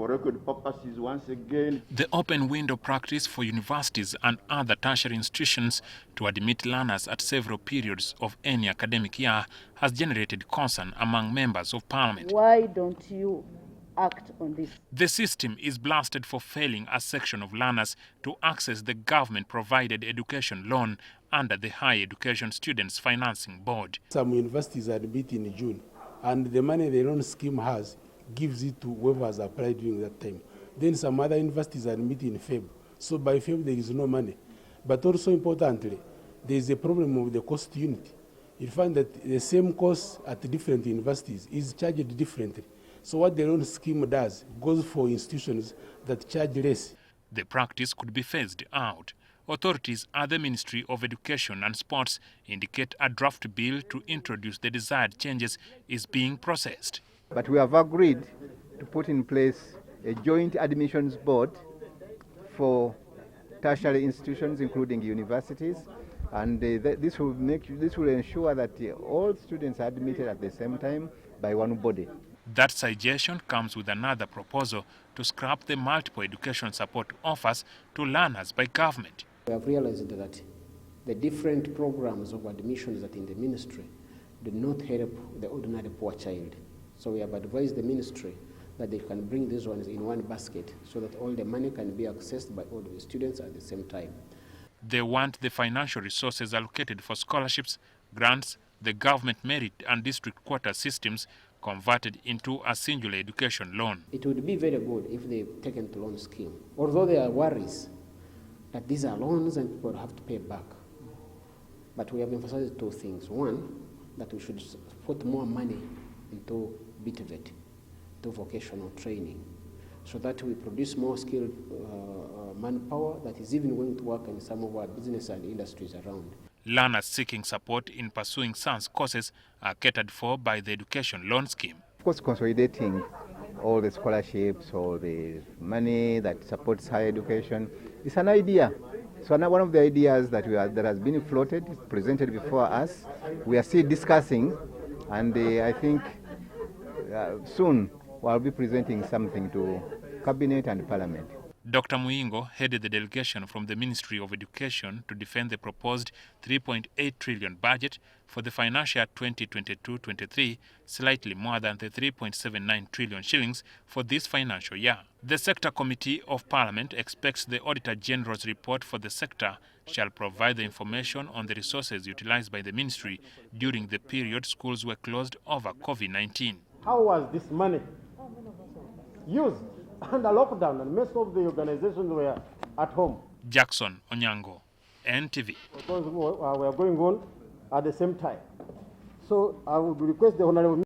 for record purposes, once again, the open window practice for universities and other tertiary institutions to admit learners at several periods of any academic year has generated concern among members of parliament. Why don't you act on this? The system is blasted for failing a section of learners to access the government-provided education loan under the Higher Education Students Financing Board. Some universities admit in June, and the money the loan scheme has gives it to whoever has applied during that time. Then some other universities admit in Feb. So by Feb there is no money. But also importantly, there is a problem of the cost unit. You find that the same course at different universities is charged differently. So what the loan scheme does goes for institutions that charge less. The practice could be phased out. Authorities at the Ministry of Education and Sports indicate a draft bill to introduce the desired changes is being processed. But we have agreed to put in place a joint admissions board for tertiary institutions, including universities, and this will ensure that all students are admitted at the same time by one body. That suggestion comes with another proposal to scrap the multiple education support offers to learners by government. We have realized that the different programs of admissions that in the ministry do not help the ordinary poor child. So we have advised the ministry that they can bring these ones in one basket so that all the money can be accessed by all the students at the same time. They want the financial resources allocated for scholarships, grants, the government merit and district quota systems converted into a singular education loan. It would be very good if they've taken the loan scheme, although there are worries that these are loans and people have to pay back. But we have emphasized two things. One, that we should put more money into BTVET, to vocational training, so that we produce more skilled manpower that is even going to work in some of our business and industries around. Learners seeking support in pursuing science courses are catered for by the education loan scheme. Of course, consolidating all the scholarships, all the money that supports higher education is an idea. So now one of the ideas that has been floated, presented before us, we are still discussing, and I think soon we'll be presenting something to Cabinet and Parliament. Dr. Muyingo headed the delegation from the Ministry of Education to defend the proposed 3.8 trillion budget for the financial year 2022-23, slightly more than the 3.79 trillion shillings for this financial year. The Sector Committee of Parliament expects the Auditor General's report for the sector shall provide the information on the resources utilized by the ministry during the period schools were closed over COVID-19. How was this money used under lockdown, and most of the organizations were at home? Jackson Onyango, NTV. Because we are going on at the same time. So I would request the Honorable